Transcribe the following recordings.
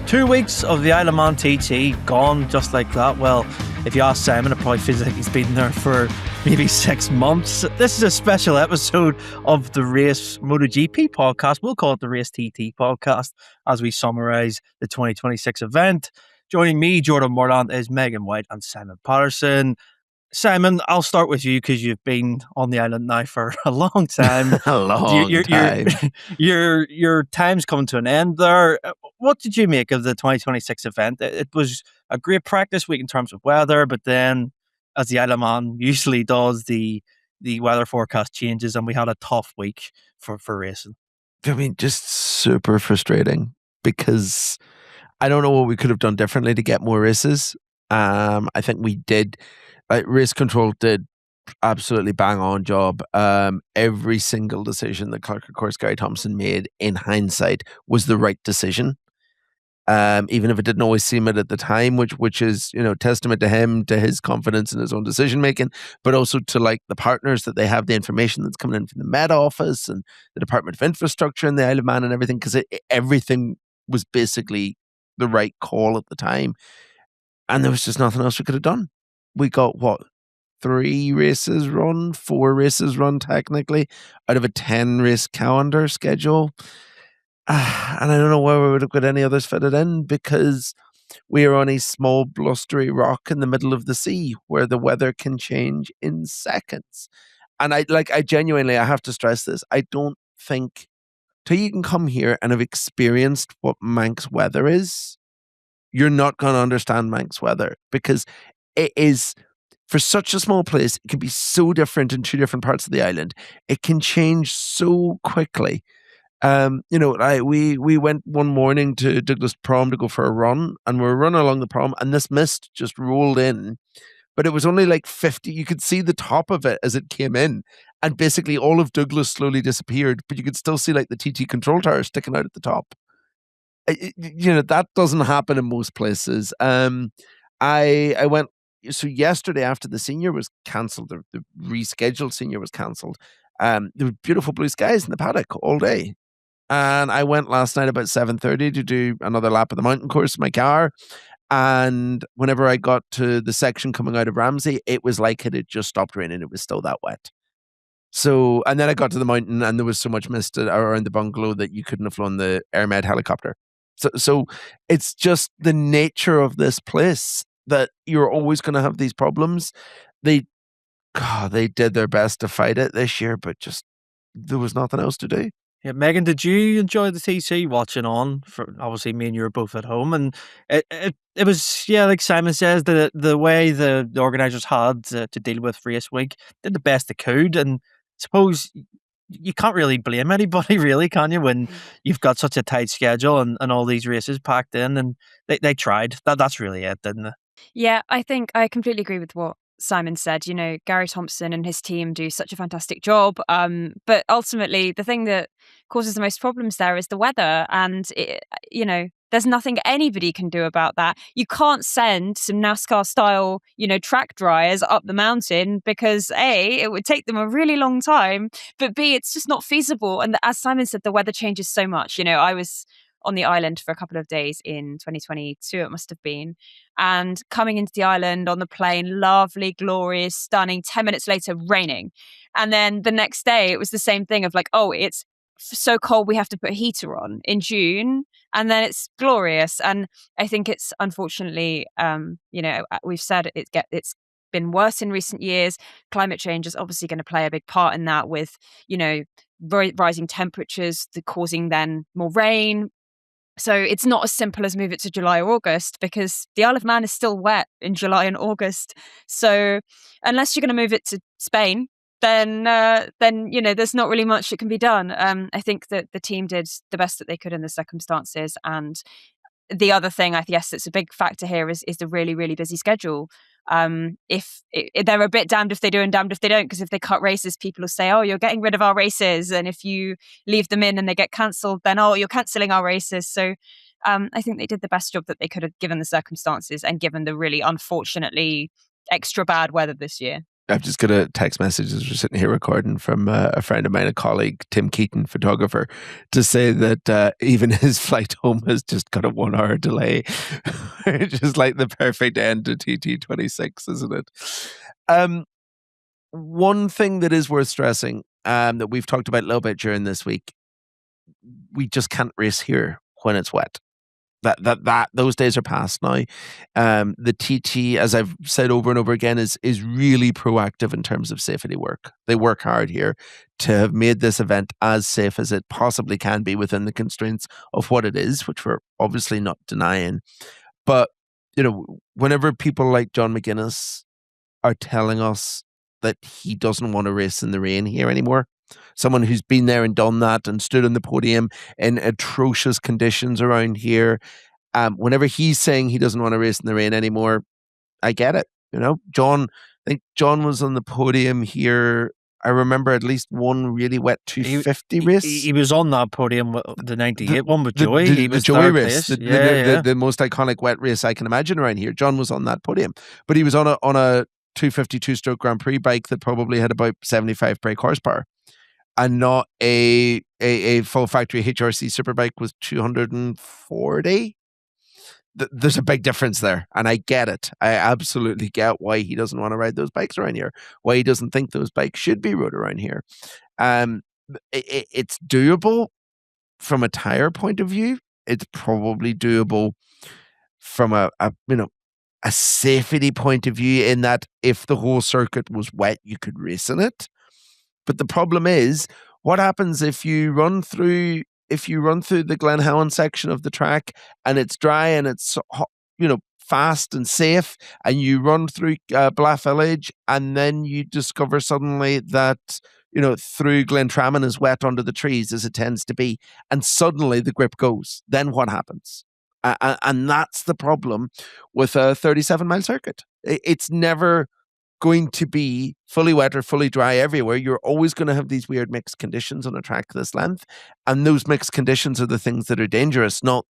2 weeks of the Isle of Man TT gone just like that. Well, if you ask Simon, it probably feels like he's been there for maybe 6 months. This is a special episode of the Race MotoGP podcast. We'll call it the Race TT podcast as we summarise the 2026 event. Joining me, Jordan Moreland, is Megan White and Simon Patterson. Simon, I'll start with you because you've been on the island now for a long time. Time. Your time's coming to an end there. What did you make of the 2026 event? It was a great practice week in terms of weather, but then, as the Isle of Man usually does, the weather forecast changes, and we had a tough week for racing. I mean, just super frustrating because I don't know what we could have done differently to get more races. I think we did. Race control did absolutely bang on job. Every single decision that Clark, of course, Gary Thompson made in hindsight was the right decision. Even if it didn't always seem it at the time, which is, testament to him, to his confidence in his own decision making, but also to the partners that they have, the information that's coming in from the Met Office and the Department of Infrastructure in the Isle of Man and everything, because everything was basically the right call at the time. And there was just nothing else we could have done. We got 4 races run technically out of a 10 race calendar schedule. And I don't know where we would have got any others fitted in because we are on a small blustery rock in the middle of the sea where the weather can change in seconds. And I genuinely, I have to stress this. I don't think till you can come here and have experienced what Manx weather is, you're not going to understand Manx weather because it is, for such a small place, it can be so different in 2 different parts of the island. It can change so quickly. We went one morning to Douglas Prom to go for a run, and we were running along the prom, and this mist just rolled in. But it was only 50. You could see the top of it as it came in, and basically all of Douglas slowly disappeared, but you could still see the TT control tower sticking out at the top. That doesn't happen in most places. I went. So yesterday, after the senior was cancelled, the rescheduled senior was cancelled. There were beautiful blue skies in the paddock all day. And I went last night about 7:30 to do another lap of the mountain course in my car. And whenever I got to the section coming out of Ramsey, it was like it had just stopped raining. It was still that wet. So, and then I got to the mountain and there was so much mist around the bungalow that you couldn't have flown the AirMed helicopter. So it's just the nature of this place that you're always going to have these problems. They did their best to fight it this year, but just there was nothing else to do. Yeah, Megan, did you enjoy the TC watching on? For obviously, me and you were both at home, and it was, like Simon says, the way the organisers had to deal with race week, did the best they could, and suppose you can't really blame anybody, really, can you, when you've got such a tight schedule and all these races packed in, and they tried. That's really it, didn't it? Yeah, I think I completely agree with what Simon said. Gary Thompson and his team do such a fantastic job. But ultimately, the thing that causes the most problems there is the weather. And, there's nothing anybody can do about that. You can't send some NASCAR style, track dryers up the mountain because A, it would take them a really long time, but B, it's just not feasible. And as Simon said, the weather changes so much. I was on the island for a couple of days in 2022, it must have been. And coming into the island on the plane, lovely, glorious, stunning. 10 minutes later, raining. And then the next day, it was the same thing of it's so cold we have to put a heater on in June. And then it's glorious. And I think it's unfortunately, we've said it's been worse in recent years. Climate change is obviously going to play a big part in that with, rising temperatures causing then more rain. So it's not as simple as move it to July or August because the Isle of Man is still wet in July and August. So unless you're going to move it to Spain, then there's not really much that can be done. I think that the team did the best that they could in the circumstances. And the other thing, I guess, that's a big factor here is the really, really busy schedule. If they're a bit damned if they do and damned if they don't, because if they cut races, people will say, oh, you're getting rid of our races, and if you leave them in and they get cancelled, then you're cancelling our races. So I think they did the best job that they could have given the circumstances and given the really unfortunately extra bad weather this year. I've just got a text message as we're sitting here recording from a friend of mine, a colleague, Tim Keaton, photographer, to say that even his flight home has just got a 1 hour delay. Just like the perfect end to TT26, isn't it? One thing that is worth stressing that we've talked about a little bit during this week, we just can't race here when it's wet. Those days are past now. The TT, as I've said over and over again, is really proactive in terms of safety work. They work hard here to have made this event as safe as it possibly can be within the constraints of what it is, which we're obviously not denying. But whenever people like John McGuinness are telling us that he doesn't want to race in the rain here anymore, someone who's been there and done that and stood on the podium in atrocious conditions around here, whenever he's saying he doesn't want to race in the rain anymore, I get it. John, I think John was on the podium here. I remember at least one really wet 250 race. He was on that podium, the 98 one with Joey. The Joey race, the most iconic wet race I can imagine around here. John was on that podium, but he was on a 252-stroke Grand Prix bike that probably had about 75 brake horsepower, and not a full factory HRC superbike with 240. There's a big difference there, and I get it. I absolutely get why he doesn't want to ride those bikes around here, why he doesn't think those bikes should be rode around here. It's doable from a tire point of view. It's probably doable from a safety point of view, in that if the whole circuit was wet, you could race in it. But the problem is, what happens if you run through the Glenhowen section of the track and it's dry and it's fast and safe, and you run through Blah Village, and then you discover suddenly that through Glentrammon is wet under the trees, as it tends to be, and suddenly the grip goes. Then what happens? And that's the problem with a 37-mile circuit. It's never going to be fully wet or fully dry everywhere. You're always going to have these weird mixed conditions on a track this length, and those mixed conditions are the things that are dangerous, not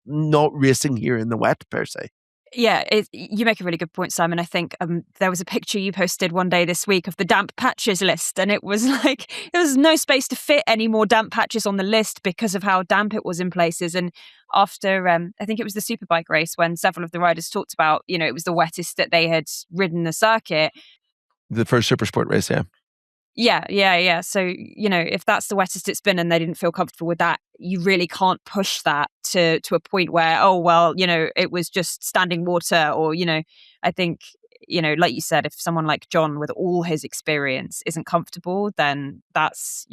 racing here in the wet per se. Yeah, you make a really good point, Simon. I think there was a picture you posted one day this week of the damp patches list, and it was like there was no space to fit any more damp patches on the list because of how damp it was in places. And after, I think it was the Superbike race, when several of the riders talked about, it was the wettest that they had ridden the circuit. The first Supersport race, yeah. Yeah. So, if that's the wettest it's been and they didn't feel comfortable with that, you really can't push that to a point where, it was just standing water. Or, I think, like you said, if someone like John with all his experience isn't comfortable, then that's,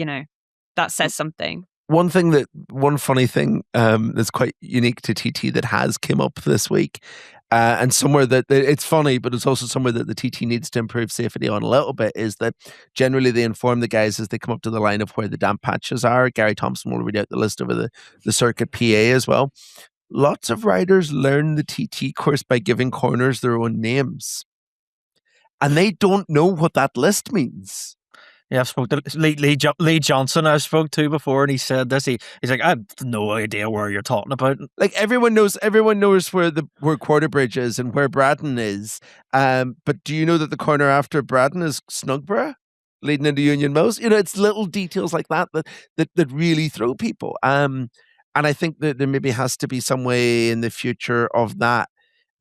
that says something. One funny thing that's quite unique to TT that has come up this week, and somewhere that it's funny, but it's also somewhere that the TT needs to improve safety on a little bit, is that generally they inform the guys as they come up to the line of where the damp patches are. Gary Thompson will read out the list over the circuit PA as well. Lots of riders learn the TT course by giving corners their own names, and they don't know what that list means. Yeah, I've spoke to Lee Johnson. I spoke to before, and he said this. He's like, I have no idea where you're talking about. Like everyone knows where Quarterbridge is and where Braddon is. But do you know that the corner after Braddon is Snugborough, leading into Union Mills? It's little details like that really throw people. And I think that there maybe has to be some way in the future of that.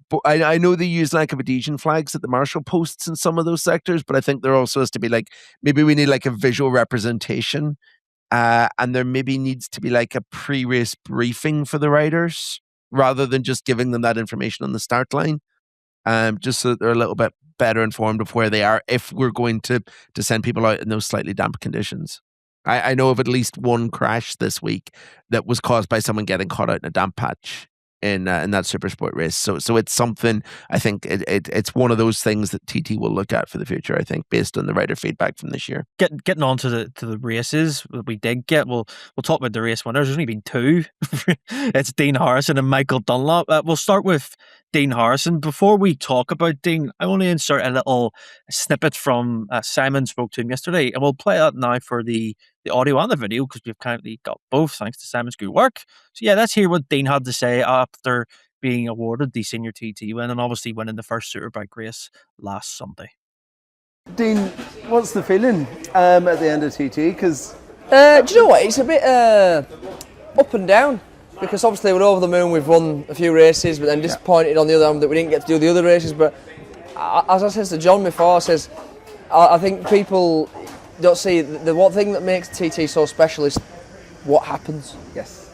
But I know they use like adhesion flags at the marshal posts in some of those sectors, but I think there also has to be like, maybe we need like a visual representation, and there maybe needs to be like a pre-race briefing for the riders rather than just giving them that information on the start line, just so that they're a little bit better informed of where they are if we're going to send people out in those slightly damp conditions. I know of at least one crash this week that was caused by someone getting caught out in a damp patch in that Supersport race. So it's something, I think it's one of those things that TT will look at for the future, I think, based on the rider feedback from this year. Getting on to the races that we did get, we'll talk about the race winners. There's only been two. It's Dean Harrison and Michael Dunlop. We'll start with Dean Harrison. Before we talk about Dean, I want to insert a little snippet from Simon spoke to him yesterday, and we'll play that now for the audio and the video, because we've currently got both thanks to Simon's good work. So yeah, let's hear what Dean had to say after being awarded the senior TT win and obviously winning the first Superbike race last Sunday. Dean, what's the feeling at the end of TT? Because do you know what? It's a bit up and down, because obviously we're over the moon. We've won a few races, but then disappointed on the other hand that we didn't get to do the other races. But as I said to John before, I think people don't see the one thing that makes TT so special is what happens. yes.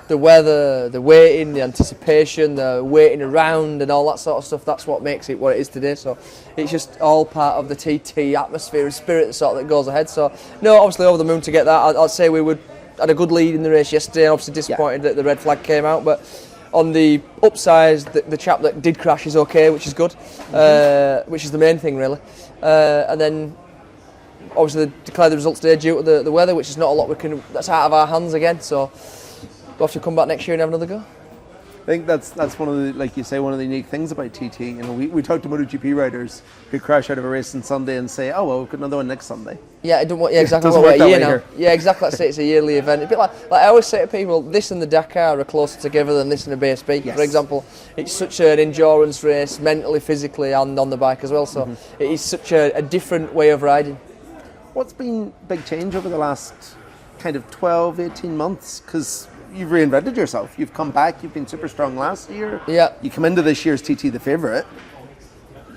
The weather, the waiting, the anticipation, the waiting around and all that sort of stuff, that's what makes it what it is today. So it's just all part of the TT atmosphere and spirit that goes ahead. So no, obviously over the moon to get that. I'd say we had a good lead in the race yesterday, and obviously disappointed that the red flag came out. But on the upside, the chap that did crash is okay, which is good, which is the main thing really. And then obviously they declared the results today due to the weather, which is not a lot that's out of our hands again. So we'll have to come back next year and have another go. I think that's one of the, like you say, one of the unique things about TT. You know, we talk to MotoGP riders who crash out of a race on Sunday and say, "Oh well, we've got another one next Sunday." Yeah, it don't, yeah, exactly. It doesn't work that way now. here. Yeah, exactly. That's it. It's a yearly event. A bit like I always say to people, this and the Dakar are closer together than this and the BSB. Yes. For example, it's such an endurance race, mentally, physically, and on the bike as well. So it is such a different way of riding. What's been big change over the last kind of 12, 18 months? Because you've reinvented yourself. You've come back. You've been super strong last year. Yeah. You come into this year's TT the favourite,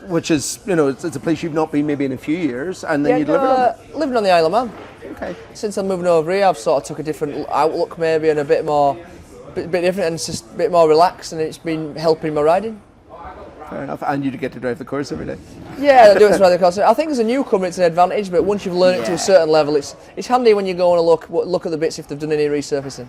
which is, you know, it's a place you've not been maybe in a few years, and then you delivered on it. Living on the Isle of Man. Okay. Since I'm moving over here, I've sort of took a different outlook maybe, and a bit different, and just a bit more relaxed, and it's been helping my riding. Fair enough. And you get to drive the course every day. Yeah, I do it rather because I think as a newcomer it's an advantage, but once you've learned it to a certain level, it's handy when you go and look at the bits if they've done any resurfacing.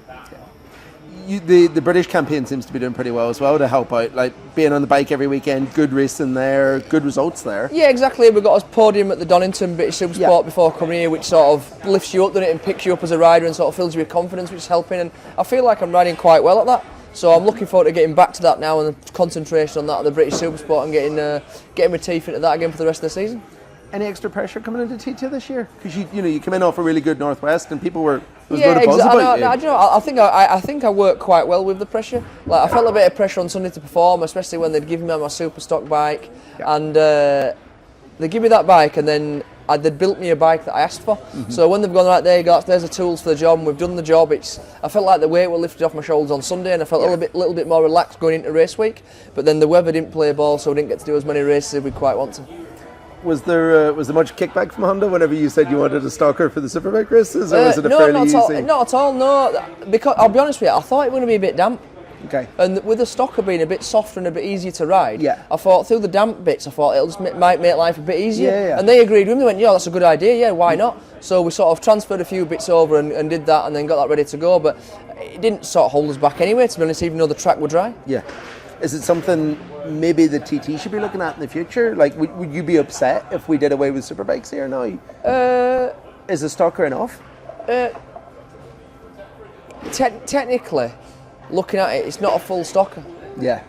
The British campaign seems to be doing pretty well as well to help out, like being on the bike every weekend, good racing there, good results there. Yeah, exactly. We've got a podium at the Donington British Supersport before coming here, which sort of lifts you up, doesn't it, and picks you up as a rider and sort of fills you with confidence, which is helping. And I feel like I'm riding quite well at that. So I'm looking forward to getting back to that now and the concentration on that at the British Supersport and getting my teeth into that again for the rest of the season. Any extra pressure coming into TT this year? Because you come in off a really good Northwest and people there was a lot of buzz about you. I think I work quite well with the pressure. Like I felt a bit of pressure on Sunday to perform, especially when they'd given me my super stock bike, and they give me that bike, and then they'd built me a bike that I asked for. So when they've gone, right, there you go, there's the tools for the job, and we've done the job. I felt like the weight was lifted off my shoulders on Sunday, and I felt a little bit more relaxed going into race week. But then the weather didn't play ball, so we didn't get to do as many races as we'd quite want to. Was there much kickback from Honda whenever you said you wanted a stocker for the Superbike races, or was it fairly easy? Not at all, no. Because I'll be honest with you, I thought it was going to be a bit damp. Okay. And with the stocker being a bit softer and a bit easier to ride, Yeah. I thought through the damp bits, I thought it'll just might make life a bit easier. Yeah. And they agreed with me, went, yeah, that's a good idea, yeah, why not? So we sort of transferred a few bits over and did that, and then got that ready to go. But it didn't sort of hold us back anyway, to be honest, even though the track were dry. Yeah. Is it something maybe the TT should be looking at in the future? Like, would you be upset if we did away with Superbikes here now? Is a stocker enough? Technically, looking at it, it's not a full stocker. Yeah.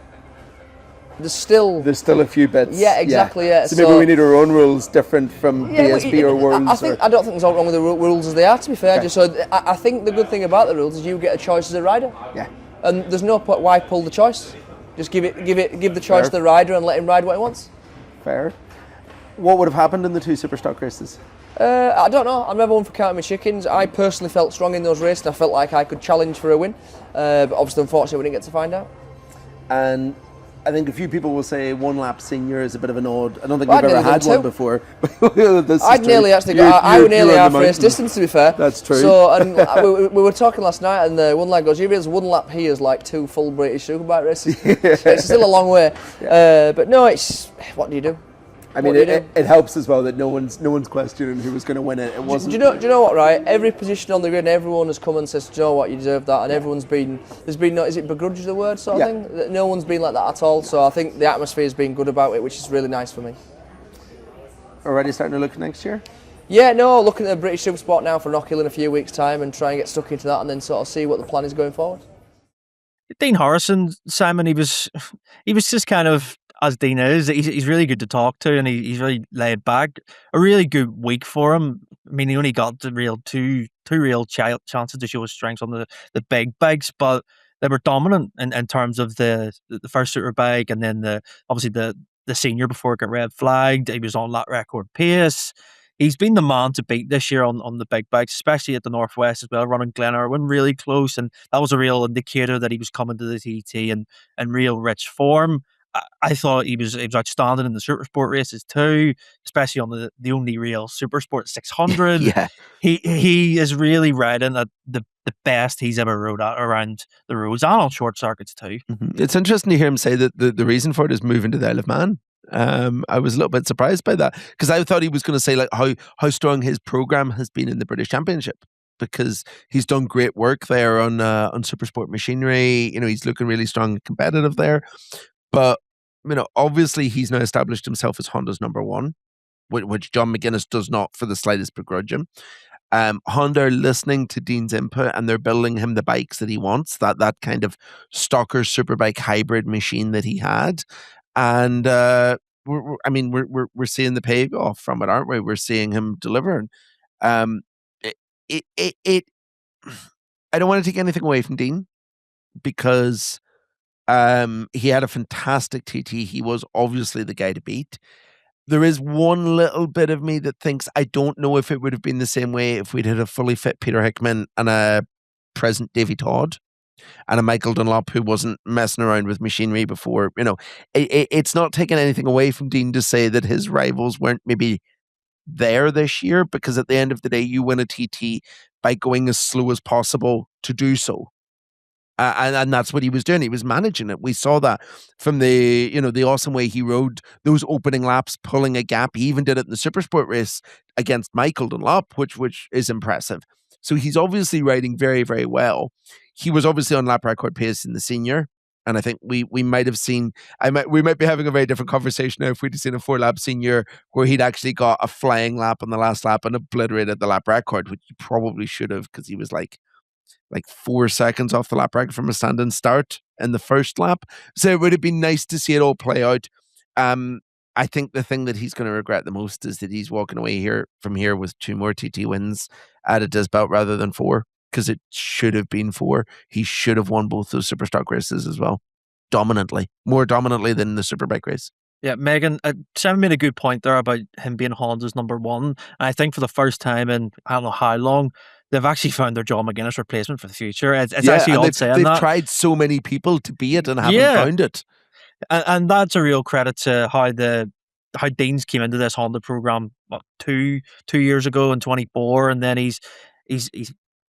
There's still a few bits. Yeah, exactly, yeah. So maybe we need our own rules different from BSB or Worlds. I don't think there's anything wrong with the rules as they are, to be fair. Okay. Just so I think the good thing about the rules is you get a choice as a rider. Yeah. And there's no point why pull the choice. Just give the choice to the rider and let him ride what he wants. Fair. What would have happened in the two Superstock races? I don't know. I'm never one for counting my chickens. I personally felt strong in those races, and I felt like I could challenge for a win. But obviously, unfortunately, we didn't get to find out. And I think a few people will say one lap senior is a bit of an odd. I don't think we've ever had one before. I'd nearly actually got. I would nearly half race distance, to be fair. That's true. So, and we were talking last night, and one lad goes, "You realise one lap here is like 2 full British Superbike races." So it's still a long way. Yeah. But no, it's what do you do? I mean, it helps as well that no one's questioning who was going to win it. It wasn't. Do you know what? Right, every position on the grid, everyone has come and says, "Do you know what? You deserve that," and everyone's been. There's been no. Is it begrudge the word sort of thing? No one's been like that at all. So I think the atmosphere has been good about it, which is really nice for me. Already starting to look next year? Yeah, no, looking at the British Supersport now for Knockhill in a few weeks' time and try and get stuck into that, and then sort of see what the plan is going forward. Dean Harrison, Simon, he was just kind of, as Dean is, he's really good to talk to, and he's really laid back. A really good week for him. I mean, he only got the two real chances to show his strengths on the big bikes, but they were dominant in terms of the first Superbike, and then obviously the the senior before it got red flagged. He was on that record pace. He's been the man to beat this year on the big bikes, especially at the Northwest as well, running Glen Irwin really close. And that was a real indicator that he was coming to the TT in real rich form. I thought he was outstanding in the Supersport races too, especially on the only real Supersport 600. Yeah. He is really riding at the best he's ever rode at around the roads and on short circuits too. Mm-hmm. It's interesting to hear him say that the reason for it is moving to the Isle of Man. I was a little bit surprised by that because I thought he was going to say like how strong his program has been in the British Championship, because he's done great work there on Supersport machinery. He's looking really strong and competitive there. But obviously he's now established himself as Honda's number one, which John McGuinness does not for the slightest begrudge him. Honda are listening to Dean's input and they're building him the bikes that he wants, that kind of stocker superbike hybrid machine that he had. And we're seeing the payoff from it, aren't we? We're seeing him delivering. I don't want to take anything away from Dean because he had a fantastic TT. He was obviously the guy to beat. There is one little bit of me that thinks I don't know if it would have been the same way if we'd had a fully fit Peter Hickman and a present Davy Todd and a Michael Dunlop who wasn't messing around with machinery before. It's not taking anything away from Dean to say that his rivals weren't maybe there this year, because at the end of the day, you win a TT by going as slow as possible to do so. And that's what he was doing. He was managing it. We saw that from the awesome way he rode those opening laps, pulling a gap. He even did it in the Supersport race against Michael Dunlop, which is impressive. So he's obviously riding very, very well. He was obviously on lap record pace in the senior. And I think we might have seen, we might be having a very different conversation now if we'd have seen a 4-lap senior where he'd actually got a flying lap on the last lap and obliterated the lap record, which he probably should have, because he was like 4 seconds off the lap record from a standing start in the first lap. So it would have been nice to see it all play out. I think the thing that he's going to regret the most is that he's walking away from here with 2 more TT wins added to his belt rather than 4, because it should have been 4. He should have won both those Superstock races as well. More dominantly than the Superbike race. Yeah, Megan, Sam made a good point there about him being Honda's number one. And I think for the first time in I don't know how long, they've actually found their John McGuinness replacement for the future. It's actually odd saying that. They've tried so many people to be it and haven't found it. And that's a real credit to how Dean's came into this Honda program 2 years ago in 24, and then he's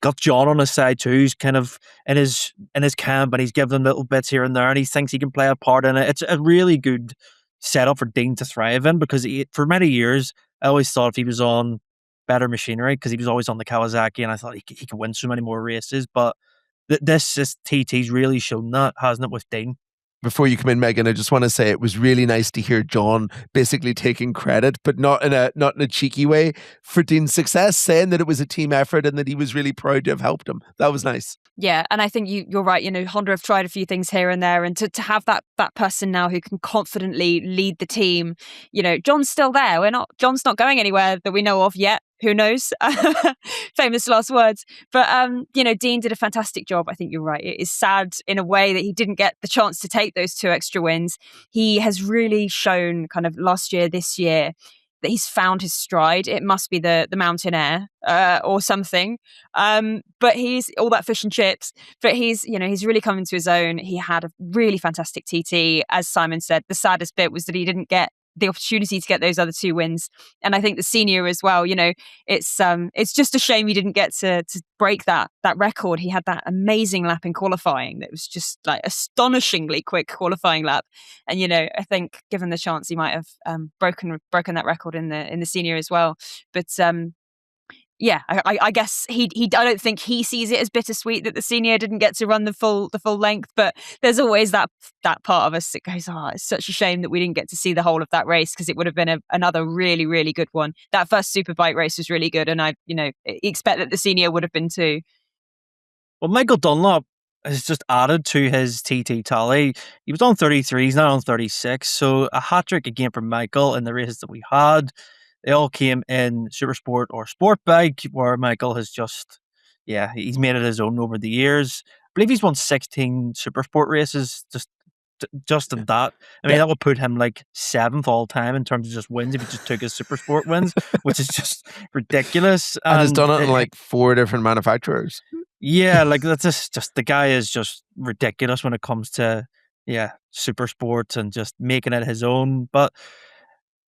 got John on his side too. He's kind of in his camp, and he's giving him little bits here and there, and he thinks he can play a part in it. It's a really good setup for Dean to thrive in, because for many years I always thought if he was on better machinery, because he was always on the Kawasaki, and I thought he could win so many more races. But this TT's really shown that, hasn't it, with Dean? Before you come in, Megan, I just want to say it was really nice to hear John basically taking credit, but not in a cheeky way, for Dean's success, saying that it was a team effort and that he was really proud to have helped him. That was nice. Yeah, and I think you're right. Honda have tried a few things here and there, and to have that person now who can confidently lead the team. John's still there. John's not going anywhere that we know of yet. Who knows? Famous last words. But, Dean did a fantastic job. I think you're right. It is sad in a way that he didn't get the chance to take those 2 extra wins. He has really shown kind of last year, this year, that he's found his stride. It must be the mountain air or something. But he's all that fish and chips. But he's really come into his own. He had a really fantastic TT. As Simon said, the saddest bit was that he didn't get the opportunity to get those other 2 wins. And I think the senior as well, it's just a shame he didn't get to break that record. He had that amazing lap in qualifying that was just like astonishingly quick qualifying lap. And I think given the chance he might have broken that record in the senior as well. But yeah, I guess I don't think he sees it as bittersweet that the senior didn't get to run the full length, but there's always that part of us that goes, it's such a shame that we didn't get to see the whole of that race, because it would have been another really, really good one. That first Superbike race was really good, and I expect that the senior would have been too. Well, Michael Dunlop has just added to his TT tally. He was on 33, he's now on 36, so a hat-trick again for Michael in the races that we had. They all came in Supersport or Sport Bike, where Michael has he's made it his own over the years. I believe he's won 16 Supersport races just just in that. I mean, that would put him like 7th all time in terms of just wins if he just took his super sport wins, which is just ridiculous. And has done it in like 4 different manufacturers. Yeah, like that's just the guy is just ridiculous when it comes to super sports and just making it his own. But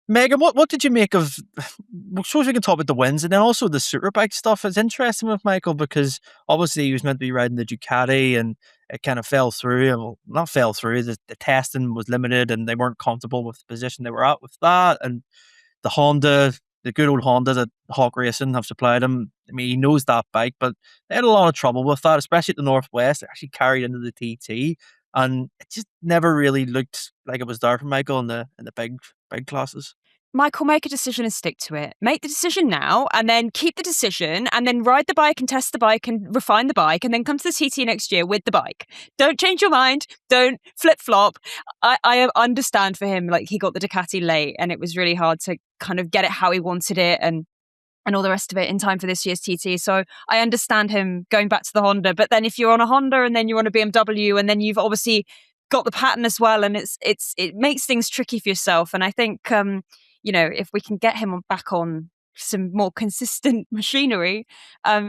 Megan, what did you make of? I suppose we can talk about the wins and then also the superbike stuff. It's interesting with Michael because obviously he was meant to be riding the Ducati and it kind of fell through. And well, not fell through. The testing was limited and they weren't comfortable with the position they were at with that. And the Honda, the good old Honda that Hawk Racing have supplied him. I mean, he knows that bike, but they had a lot of trouble with that, especially at the Northwest. It actually carried into the TT, and it just never really looked like it was there for Michael in the big classes. Michael, make a decision and stick to it. Make the decision now and then keep the decision and then ride the bike and test the bike and refine the bike and then come to the TT next year with the bike. Don't change your mind. Don't flip-flop. I understand for him, like he got the Ducati late and it was really hard to kind of get it how he wanted it and all the rest of it in time for this year's TT. So I understand him going back to the Honda. But then if you're on a Honda and then you're on a BMW and then you've obviously got the pattern as well and it makes things tricky for yourself. And I think... if we can get him back on some more consistent machinery,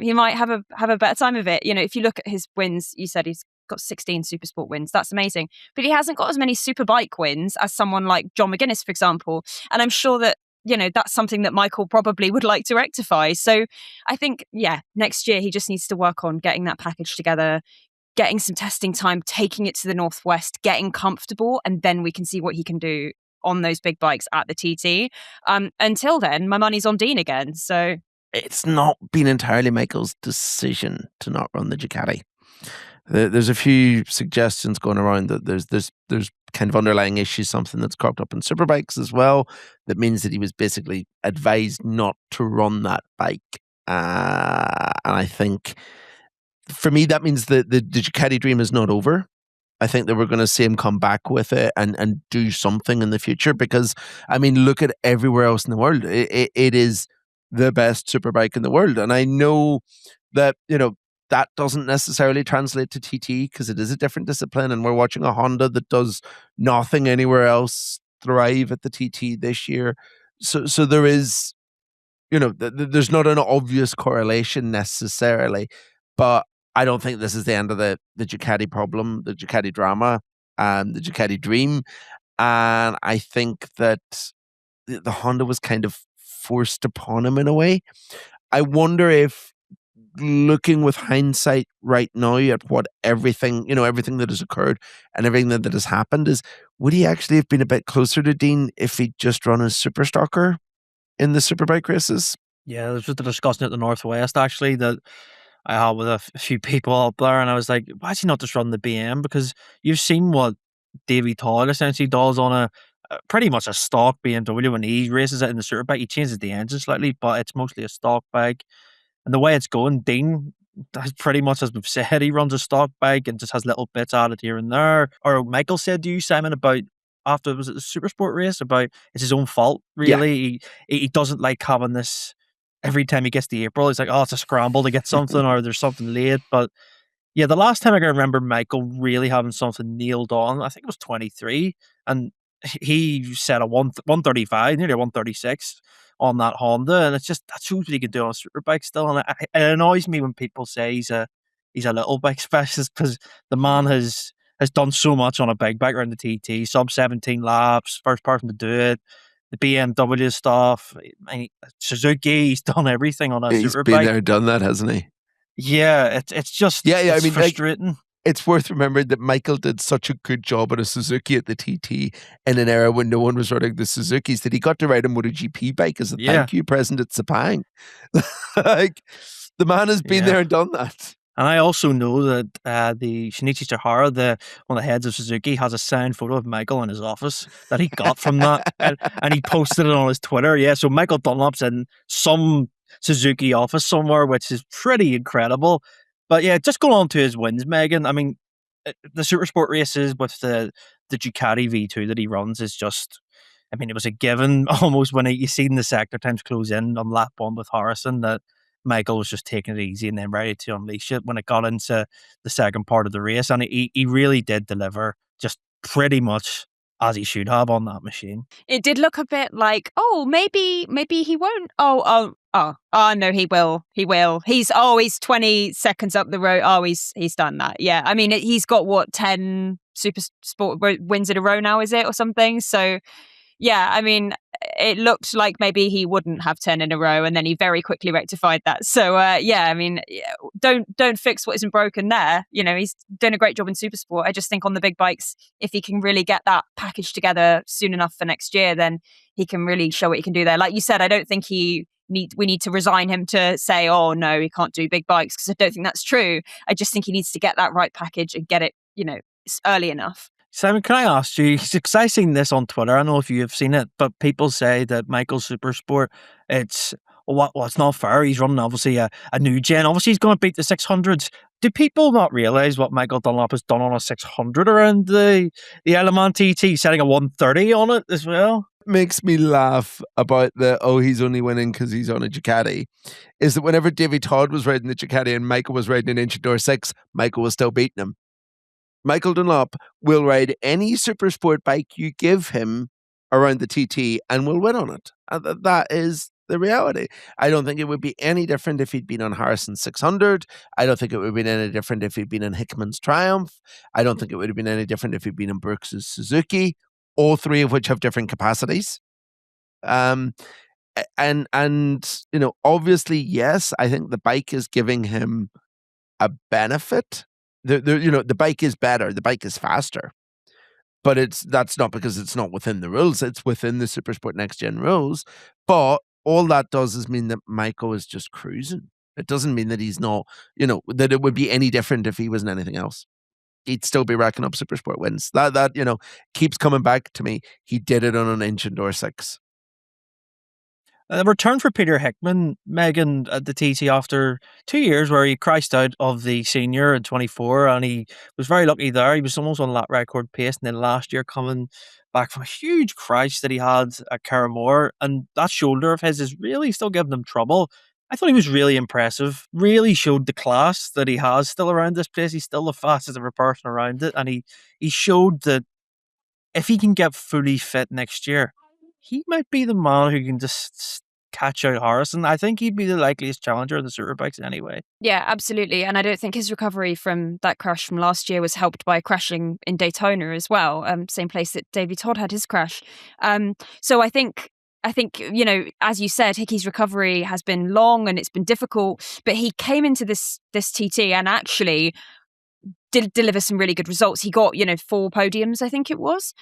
he might have a better time of it. If you look at his wins, you said he's got 16 super sport wins. That's amazing. But he hasn't got as many super bike wins as someone like John McGuinness, for example. And I'm sure that, that's something that Michael probably would like to rectify. So I think, next year he just needs to work on getting that package together, getting some testing time, taking it to the Northwest, getting comfortable, and then we can see what he can do on those big bikes at the TT. Until then, my money's on Dean again. So it's not been entirely Michael's decision to not run the Ducati. There's a few suggestions going around that there's kind of underlying issues, something that's cropped up in superbikes as well, that means that he was basically advised not to run that bike. And I think for me that means that the Ducati dream is not over. I think that we're going to see him come back with it and do something in the future because, I mean, look at everywhere else in the world. It is the best superbike in the world. And I know that, that doesn't necessarily translate to TT because it is a different discipline and we're watching a Honda that does nothing anywhere else thrive at the TT this year. So there is, there's not an obvious correlation necessarily, but I don't think this is the end of the Ducati problem, the Ducati drama, and the Ducati dream. And I think that the Honda was kind of forced upon him in a way. I wonder if looking with hindsight right now at what everything that has occurred and everything that has happened is, would he actually have been a bit closer to Dean if he'd just run as super stocker in the superbike races? Yeah, there was just a discussion at the Northwest actually that I had with a few people up there, and I was like, why is he not just run the BM? Because you've seen what Davey Todd essentially does on a pretty much a stock BMW when he races it in the superbike. He changes the engine slightly, but it's mostly a stock bike. And the way it's going, Dean, that's pretty much as we've said, he runs a stock bike and just has little bits added here and there. Or Michael said to you, Simon, about after, was it the Supersport race, about it's his own fault, really. Yeah. He doesn't like having this. Every time he gets to April, he's like, oh, it's a scramble to get something or there's something late. But yeah, the last time I can remember Michael really having something nailed on, I think it was 23. And he set a 135, nearly a 136 on that Honda. And it's just, that shows what he can do on a superbike still. And it annoys me when people say he's a little bike specialist because the man has done so much on a big bike around the TT, sub 17 laps, first person to do it. The BMW stuff, Suzuki, he's done everything on a superbike. He's been there, done that, hasn't he? Yeah, it's just it's frustrating. Like, it's worth remembering that Michael did such a good job on a Suzuki at the TT in an era when no one was running the Suzukis that he got to ride a MotoGP bike as a thank you present at Sepang. Like, the man has been there and done that. And I also know that the Shinichi Chihara, one of the heads of Suzuki, has a signed photo of Michael in his office that he got from that, and he posted it on his Twitter. Yeah, so Michael Dunlop's in some Suzuki office somewhere, which is pretty incredible. But yeah, just going on to his wins, Megan. I mean, the Supersport races with the Ducati V2 that he runs is just, I mean, it was a given almost when you seen the sector times close in on lap 1 with Harrison that Michael was just taking it easy and then ready to unleash it when it got into the second part of the race. And he really did deliver just pretty much as he should have on that machine. It did look a bit like, oh, maybe he won't. No, he will. He's 20 seconds up the road. Oh, he's done that. Yeah, I mean, he's got what, 10 super sport wins in a row now, is it, or something? So yeah, I mean, it looked like maybe he wouldn't have 10 in a row, and then he very quickly rectified that. So yeah, I mean, don't fix what isn't broken there. You know, he's doing a great job in Supersport. I just think on the big bikes, if he can really get that package together soon enough for next year, then he can really show what he can do there. Like you said, I don't think we need to resign him to say, oh no, he can't do big bikes, because I don't think that's true. I just think he needs to get that right package and get it, early enough. Simon, can I ask you, because I've seen this on Twitter, I don't know if you have seen it, but people say that Michael Supersport, it's not fair. He's running, obviously, a new gen. Obviously, he's going to beat the 600s. Do people not realise what Michael Dunlop has done on a 600 around the Element TT, setting a 130 on it as well? Makes me laugh about he's only winning because he's on a Ducati, is that whenever Davy Todd was riding the Ducati and Michael was riding an Inchador 6, Michael was still beating him. Michael Dunlop will ride any super sport bike you give him around the TT and will win on it. That is the reality. I don't think it would be any different if he'd been on Harrison's 600. I don't think it would have been any different if he'd been in Hickman's Triumph. I don't think it would have been any different if he'd been in Brooks's Suzuki, all three of which have different capacities. And obviously, yes, I think the bike is giving him a benefit. The bike is better, the bike is faster, but that's not because it's not within the rules. It's within the Supersport Next Gen rules. But all that does is mean that Michael is just cruising. It doesn't mean that he's not, that it would be any different if he wasn't anything else. He'd still be racking up Supersport wins. That keeps coming back to me. He did it on an Inchador 6. A return for Peter Hickman, Megan, at the TT after 2 years where he crashed out of the senior in 24, and he was very lucky there. He was almost on that record pace, and then last year coming back from a huge crash that he had at Carramore, and that shoulder of his is really still giving him trouble. I thought he was really impressive, really showed the class that he has still around this place. He's still the fastest ever person around it, and he showed that if he can get fully fit next year, he might be the man who can just catch out Harrison. I think he'd be the likeliest challenger of the Superbikes anyway. Yeah, absolutely. And I don't think his recovery from that crash from last year was helped by crashing in Daytona as well, same place that Davey Todd had his crash. So I think, as you said, Hickey's recovery has been long and it's been difficult, but he came into this TT and actually did deliver some really good results. He got, 4 podiums, I think it was,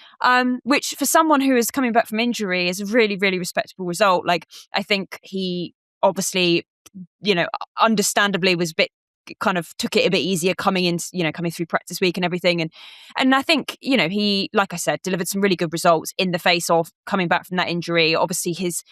which for someone who is coming back from injury is a really, really respectable result. Like, I think he obviously, understandably was a bit, kind of took it a bit easier coming through practice week and everything. And I think, he, like I said, delivered some really good results in the face of coming back from that injury. Obviously his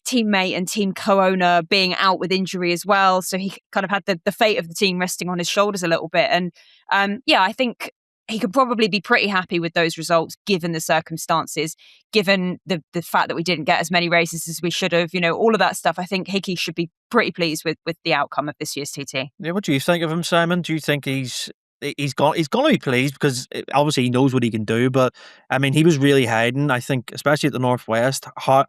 teammate and team co-owner being out with injury as well. So he kind of had the fate of the team resting on his shoulders a little bit. And I think he could probably be pretty happy with those results given the circumstances, given the fact that we didn't get as many races as we should have, all of that stuff. I think Hickey should be pretty pleased with the outcome of this year's TT. Yeah, what do you think of him, Simon? Do you think he's going to be pleased, because obviously he knows what he can do, but I mean, he was really hiding, I think, especially at the Northwest, how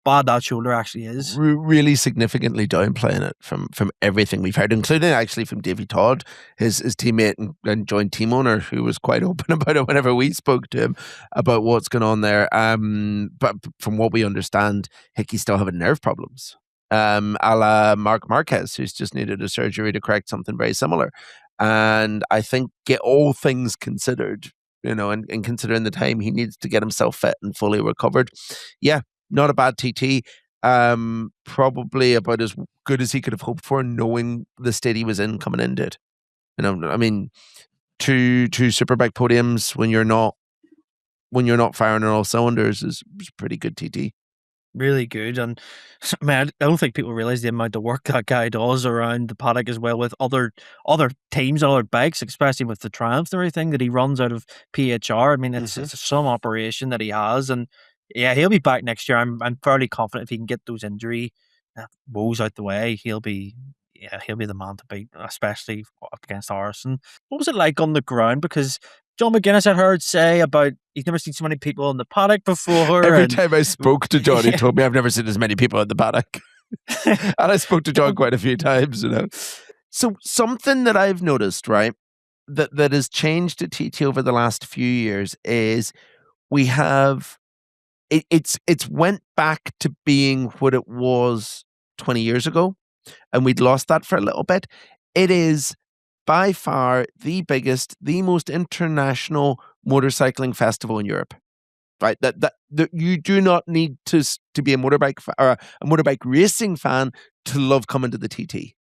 bad that shoulder actually is. Really significantly downplaying it from everything we've heard, including actually from Davey Todd, his teammate and joint team owner, who was quite open about it whenever we spoke to him about what's going on there. But from what we understand, Hickey's still having nerve problems, a la Marc Marquez, who's just needed a surgery to correct something very similar. And I think, get all things considered, and considering the time he needs to get himself fit and fully recovered, yeah, not a bad TT. Probably about as good as he could have hoped for, knowing the state he was in coming into it. I mean, two Superbike podiums when you're not firing on all cylinders is pretty good TT. Really good. And man, I don't think people realize the amount of work that guy does around the paddock as well, with other teams and other bikes, especially with the Triumphs and everything that he runs out of PHR. I mean, it's some operation that he has, and yeah, he'll be back next year. I'm fairly confident if he can get those injury woes out the way, he'll be the man to beat, especially up against Harrison. What was it like on the ground? Because John McGuinness, I heard say about he's never seen so many people in the paddock before. Every and- time I spoke to John, he told me I've never seen as many people in the paddock. And I spoke to John quite a few times, So something that I've noticed, right, that has changed at TT over the last few years is we have it's went back to being what it was 20 years ago, and we'd lost that for a little bit. It is by far the biggest, the most international motorcycling festival in Europe. Right, that you do not need to be a motorbike or a motorbike racing fan to love coming to the TT.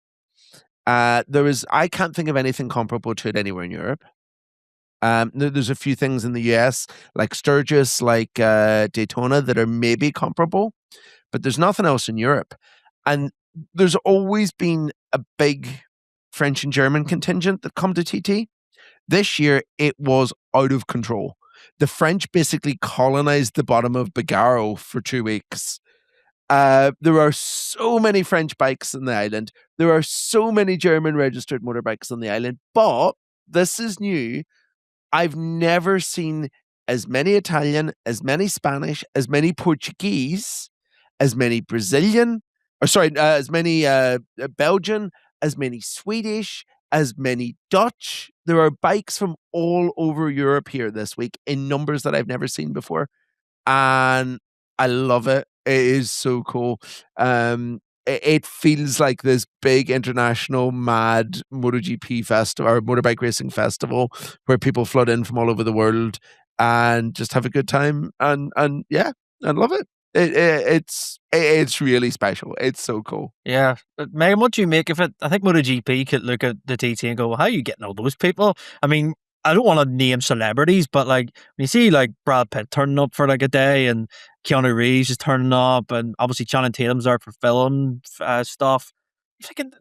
I can't think of anything comparable to it anywhere in Europe. There's a few things in the US, like Sturgis, like Daytona, that are maybe comparable, but there's nothing else in Europe. And there's always been a big French and German contingent that come to TT. This year, it was out of control. The French basically colonized the bottom of Bagaro for 2 weeks. There are so many French bikes on the island. There are so many German registered motorbikes on the island. But this is new. I've never seen as many Italian, as many Spanish, as many Portuguese, as many Brazilian, as many Belgian, as many Swedish, as many Dutch. There are bikes from all over Europe here this week in numbers that I've never seen before. And I love it. It is so cool. It feels like this big international mad MotoGP festival or motorbike racing festival where people flood in from all over the world and just have a good time. And yeah, I love it. It's really special. It's so cool. Yeah. But Megan, what do you make of it? I think MotoGP could look at the TT and go, well, how are you getting all those people? I mean, I don't want to name celebrities, but like when you see like Brad Pitt turning up for like a day and Keanu Reeves is turning up and obviously Channing Tatum's there for film stuff, you're thinking,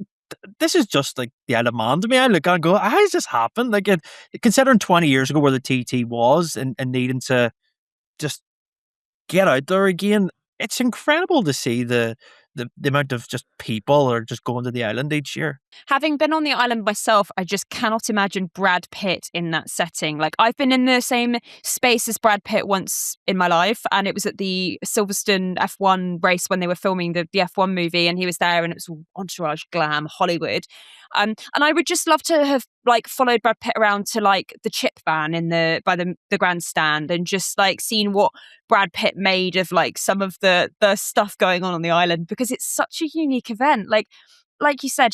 this is just like the Isle of Man to me. I look and go, how has this happened? Like considering 20 years ago where the TT was and needing to just get out there again, it's incredible to see the amount of just people are just going to the island each year. Having been on the island myself, I just cannot imagine Brad Pitt in that setting. Like, I've been in the same space as Brad Pitt once in my life, and it was at the Silverstone F1 race when they were filming the F1 movie, and he was there, and it was all entourage, glam, Hollywood. And I would just love to have like followed Brad Pitt around to like the chip van by the grandstand and just like seen what Brad Pitt made of like some of the stuff going on the island, because it's such a unique event. Like you said,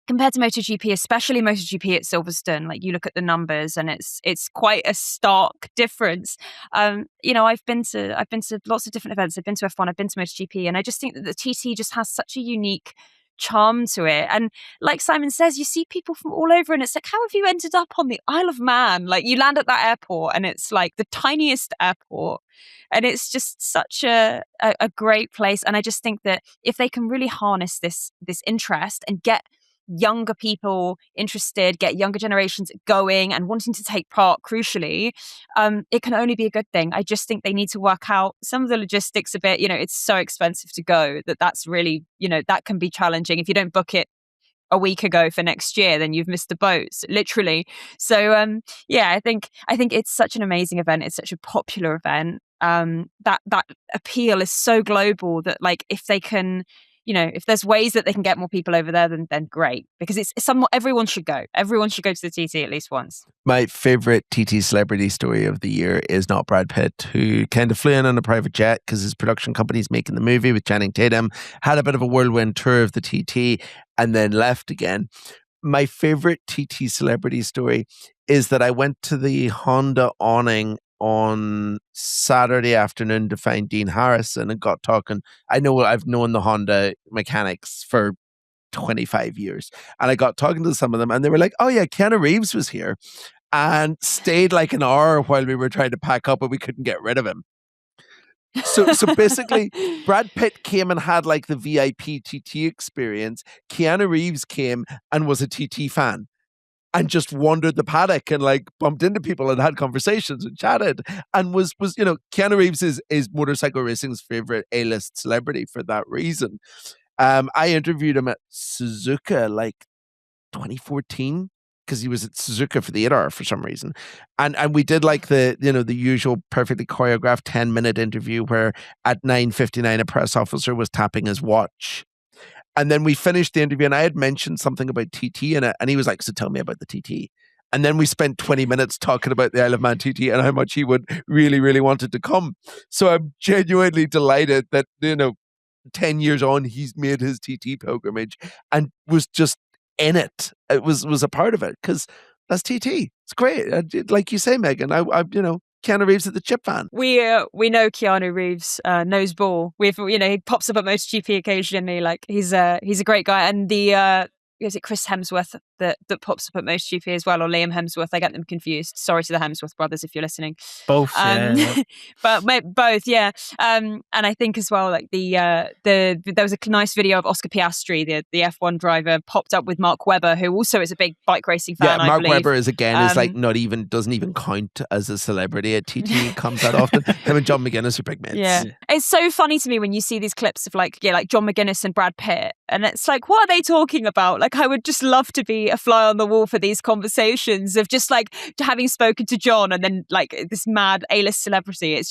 compared to MotoGP, especially MotoGP at Silverstone, like you look at the numbers and it's quite a stark difference. I've been to lots of different events. I've been to F1, I've been to MotoGP, and I just think that the TT just has such a unique charm to it. And like Simon says, you see people from all over, and it's like, how have you ended up on the Isle of Man? Like, you land at that airport and it's like the tiniest airport, and it's just such a great place. And I just think that if they can really harness this interest and get younger people interested, get younger generations going and wanting to take part, crucially, it can only be a good thing. I just think they need to work out some of the logistics a bit. It's so expensive to go that's really, that can be challenging. If you don't book it a week ago for next year, then you've missed the boat, literally. So I think it's such an amazing event. It's such a popular event. That appeal is so global that, like, if they can, if there's ways that they can get more people over there, then great, because it's somewhat, everyone should go to the TT at least once. My favorite TT celebrity story of the year is not Brad Pitt, who kind of flew in on a private jet because his production company's making the movie with Channing Tatum, had a bit of a whirlwind tour of the TT and then left again. My favorite TT celebrity story is that I went to the Honda awning on Saturday afternoon to find Dean Harrison and got talking. I've known the Honda mechanics for 25 years, and I got talking to some of them, and they were like, oh yeah, Keanu Reeves was here and stayed like an hour while we were trying to pack up, but we couldn't get rid of him. So basically, Brad Pitt came and had like the VIP TT experience. Keanu Reeves came and was a TT fan and just wandered the paddock and like bumped into people and had conversations and chatted, and was Keanu Reeves is motorcycle racing's favorite A-list celebrity for that reason. I interviewed him at Suzuka like 2014, because he was at Suzuka for the 8 hour for some reason. And we did like the usual perfectly choreographed 10-minute interview where at 9:59 a press officer was tapping his watch. And then we finished the interview and I had mentioned something about TT in it. And he was like, so tell me about the TT. And then we spent 20 minutes talking about the Isle of Man TT and how much he would really, really wanted to come. So I'm genuinely delighted that, 10 years on, he's made his TT pilgrimage and was just in it. It was a part of it because that's TT. It's great. Like you say, Megan, I Keanu Reeves is the chip fan. We know Keanu Reeves knows ball. He pops up at MotoGP occasionally. Like he's a great guy. And is it Chris Hemsworth that pops up at MotoGP as well, or Liam Hemsworth? I get them confused. Sorry to the Hemsworth brothers if you're listening. Both, yeah. But both, yeah. And I think as well, like there was a nice video of Oscar Piastri, the F1 driver, popped up with Mark Webber, who also is a big bike racing fan. Yeah, Mark I believe. Webber is like doesn't even count as a celebrity at TT. Comes that often. Him and John McGuinness are big mates. Yeah, it's so funny to me when you see these clips of like John McGuinness and Brad Pitt, and it's like, what are they talking about? Like, I would just love to be a fly on the wall for these conversations of just like having spoken to John and then like this mad A-list celebrity.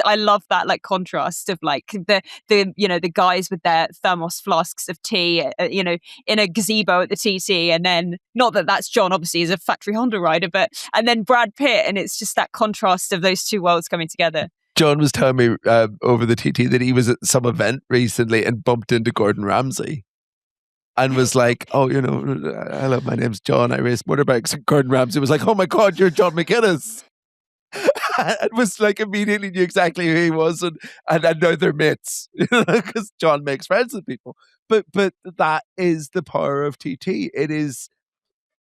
I love that like contrast of like the guys with their thermos flasks of tea, in a gazebo at the TT, and then not that that's John, obviously, he's a factory Honda rider, and then Brad Pitt, and it's just that contrast of those two worlds coming together. John was telling me over the TT that he was at some event recently and bumped into Gordon Ramsay. And was like, oh, hello, my name's John. I race motorbikes. And Gordon Ramsay was like, oh my God, you're John McGuinness. And was like, immediately knew exactly who he was. And now they're mates, because John makes friends with people. But that is the power of TT. It is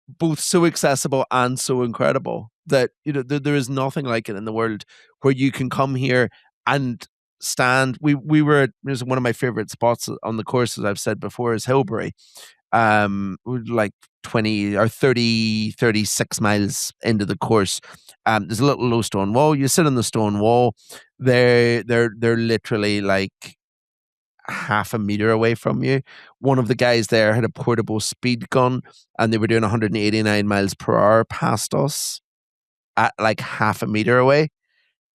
both so accessible and so incredible that, there is nothing like it in the world where you can come here and stand. We were at, it was one of my favorite spots on the course, as I've said before, is Hilbury. Like 20 or 36 miles into the course. There's a little low stone wall. You sit on the stone wall. They're literally like half a meter away from you. One of the guys there had a portable speed gun and they were doing 189 miles per hour past us at like half a meter away.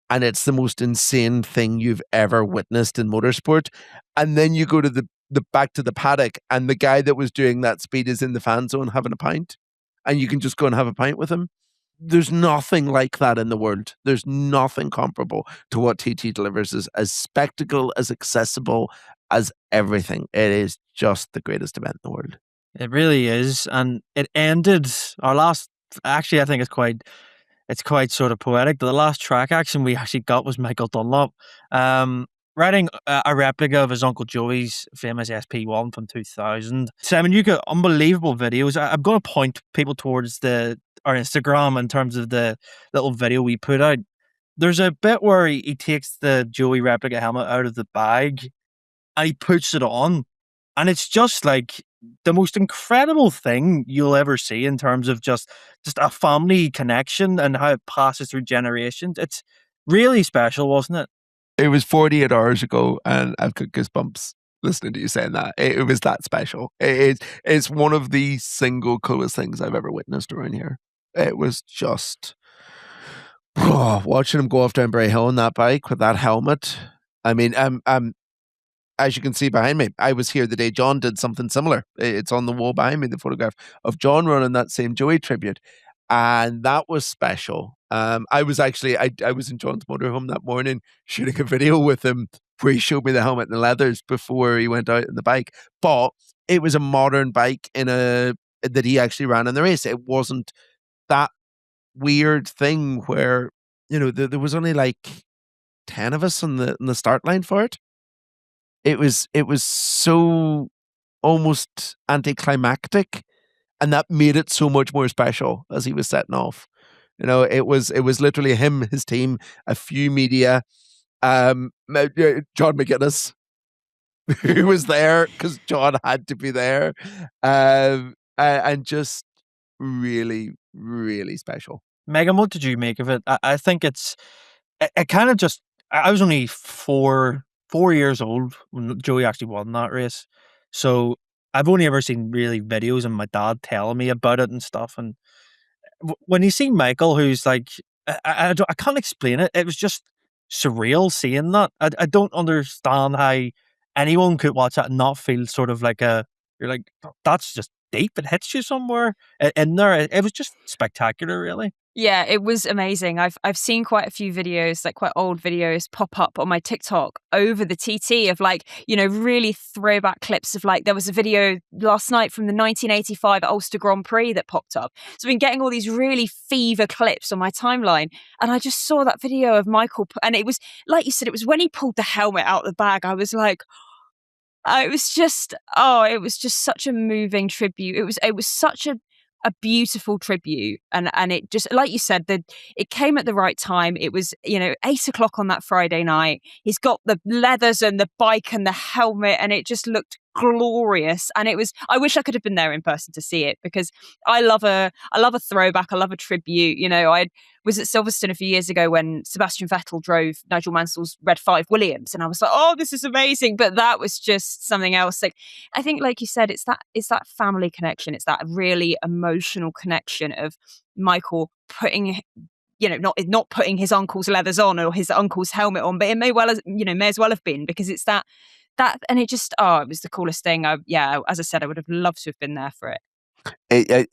And it's the most insane thing you've ever witnessed in motorsport. And then you go to the back to the paddock and the guy that was doing that speed is in the fan zone having a pint. And you can just go and have a pint with him. There's nothing like that in the world. There's nothing comparable to what TT delivers as spectacle, as accessible, as everything. It is just the greatest event in the world. It really is. And it ended our last, actually, I think it's quite sort of poetic. The last track action we actually got was Michael Dunlop riding a replica of his Uncle Joey's famous SP1 from 2000. Simon, you got unbelievable videos. I'm going to point people towards our Instagram in terms of the little video we put out. There's a bit where he takes the Joey replica helmet out of the bag and he puts it on. And it's just like the most incredible thing you'll ever see in terms of just a family connection and how it passes through generations. It's really special, wasn't it? It was 48 hours ago and I've got goosebumps listening to you saying that. It was that special. It's one of the single coolest things I've ever witnessed around here. It was just watching him go off down Bray Hill on that bike with that helmet. I mean, as you can see behind me, I was here the day John did something similar. It's on the wall behind me, the photograph of John running that same Joey tribute. And that was special. I was in John's motorhome that morning shooting a video with him where he showed me the helmet and the leathers before he went out on the bike. But it was a modern bike that he actually ran in the race. It wasn't that weird thing where, there was only like 10 of us on the start line for it. It was so almost anticlimactic, and that made it so much more special as he was setting off. It was literally him, his team, a few media, John McGuinness, who was there because John had to be there, and just really, really special. Megan, what did you make of it? I think it kind of just. I was only 4 years old when Joey actually won that race, so I've only ever seen really videos and my dad telling me about it and stuff. And when you see Michael, who's like, I can't explain it. It was just surreal seeing that. I don't understand how anyone could watch that and not feel sort of like you're like, that's just deep. It hits you somewhere in there. It was just spectacular, really. Yeah, it was amazing. I've seen quite a few videos, like quite old videos, pop up on my TikTok over the TT of like, really throwback clips of like, there was a video last night from the 1985 Ulster Grand Prix that popped up. So I've been getting all these really fever clips on my timeline, and I just saw that video of Michael, and it was like you said, it was when he pulled the helmet out of the bag. I was like, it was just such a moving tribute. It was such a beautiful tribute, and it just, like you said, that it came at the right time. It was 8:00 on that Friday night. He's got the leathers and the bike and the helmet, and it just looked glorious. And I wish I could have been there in person to see it, because I love a throwback. I love a tribute. I was at Silverstone a few years ago when Sebastian Vettel drove Nigel Mansell's Red 5 Williams, and I was like, oh, this is amazing. But that was just something else. Like, I think, like you said, it's that family connection. It's that really emotional connection of Michael putting, not putting his uncle's leathers on or his uncle's helmet on, but it may as well have been, because it's that, and it just, it was the coolest thing. As I said, I would have loved to have been there for it.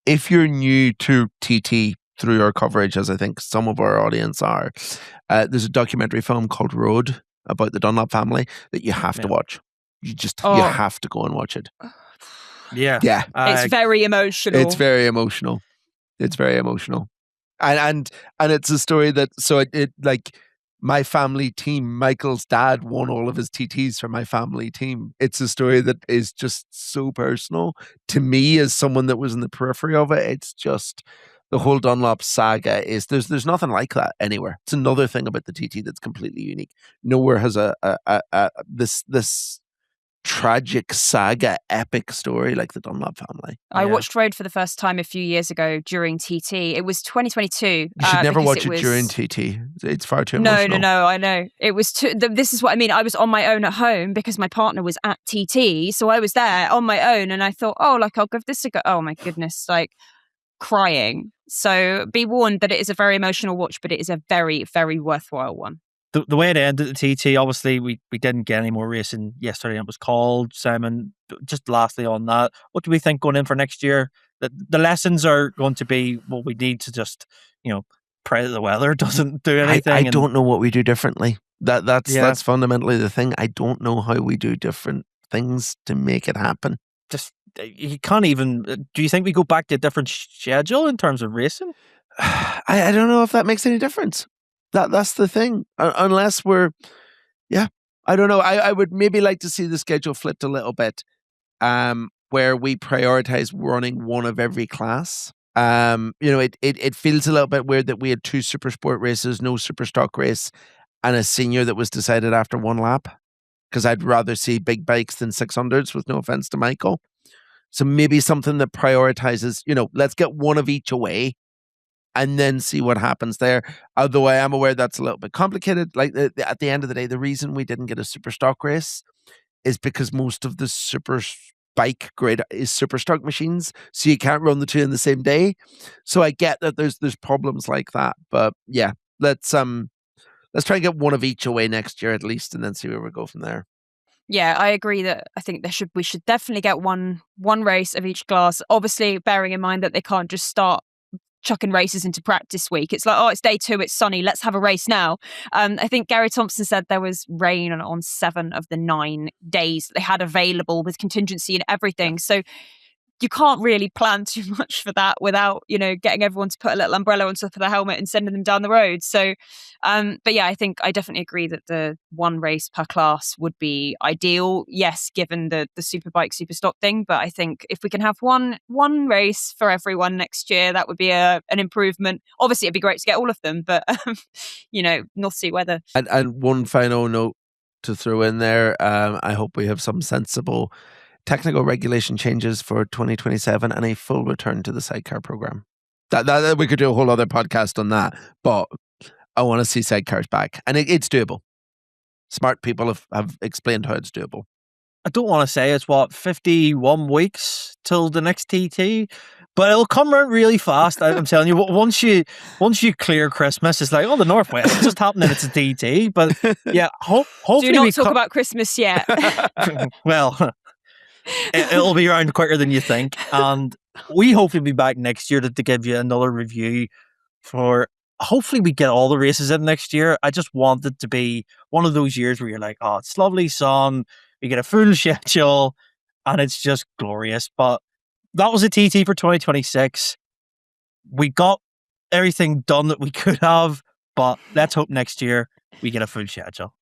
If you're new to TT through our coverage, as I think some of our audience are, there's a documentary film called Road about the Dunlop family that you have to watch. You have to go and watch it. Yeah. It's very emotional. It's very emotional. And it's a story that, so it like, my family team, Michael's dad won all of his TTs for my family team. It's a story that is just so personal to me as someone that was in the periphery of it. It's just, the whole Dunlop saga is, there's nothing like that anywhere. It's another thing about the TT that's completely unique. Nowhere has this tragic saga, epic story like the Dunlop family. I watched Road for the first time a few years ago during TT. It was 2022. You should never watch it during TT. It's far too emotional. No, I know. It was this is what I mean. I was on my own at home because my partner was at TT. So I was there on my own, and I thought, I'll give this a go. Oh my goodness, like crying. So be warned that it is a very emotional watch, but it is a very, very worthwhile one. The way it ended at TT, obviously, we didn't get any more racing yesterday. It was called. Simon, just lastly on that, what do we think going in for next year? The lessons are going to be, well, we need to just, pray that the weather doesn't do anything. I don't know what we do differently. That's fundamentally the thing. I don't know how we do different things to make it happen. Just, you can't even, do you think we go back to a different schedule in terms of racing? I don't know if that makes any difference. That's the thing. Unless we're, I don't know. I would maybe like to see the schedule flipped a little bit, where we prioritize running one of every class. It feels a little bit weird that we had 2 super sport races, no super stock race, and a senior that was decided after one lap. Because I'd rather see big bikes than 600s, with no offense to Michael. So maybe something that prioritizes, let's get one of each away, and then see what happens there. Although I am aware that's a little bit complicated. Like at the end of the day, the reason we didn't get a super stock race is because most of the super bike grade is super stock machines, so you can't run the 2 in the same day. So I get that there's problems like that, but yeah, let's try and get one of each away next year at least, and then see where we go from there. Yeah, I agree that I think we should definitely get one race of each class. Obviously, bearing in mind that they can't just start chucking races into practice week. It's like, it's day 2, it's sunny, let's have a race now. I think Gary Thompson said there was rain on 7 of the 9 days that they had available, with contingency and everything. So you can't really plan too much for that without, getting everyone to put a little umbrella on top of the helmet and sending them down the road. So, but yeah, I think I definitely agree that the one race per class would be ideal. Yes, given the superbike, super stock thing. But I think if we can have one race for everyone next year, that would be an improvement. Obviously, it'd be great to get all of them, but North Sea weather. And one final note to throw in there. I hope we have some sensible technical regulation changes for 2027 and a full return to the sidecar program. That we could do a whole other podcast on that, but I want to see sidecars back, and it's doable. Smart people have explained how it's doable. I don't want to say it's 51 weeks till the next TT, But it'll come around really fast. I'm telling you. Once you clear Christmas, it's like, oh, the Northwest. It's just happening. It's a TT. But yeah, hopefully Do not talk about Christmas yet. Well, it'll be around quicker than you think, and we hopefully be back next year to give you another review for. Hopefully we get all the races in next year. I just want it to be one of those years where you're like, oh, it's lovely sun. We get a full schedule, and it's just glorious. But that was a TT for 2026. We got everything done that we could have, but let's hope next year we get a full schedule.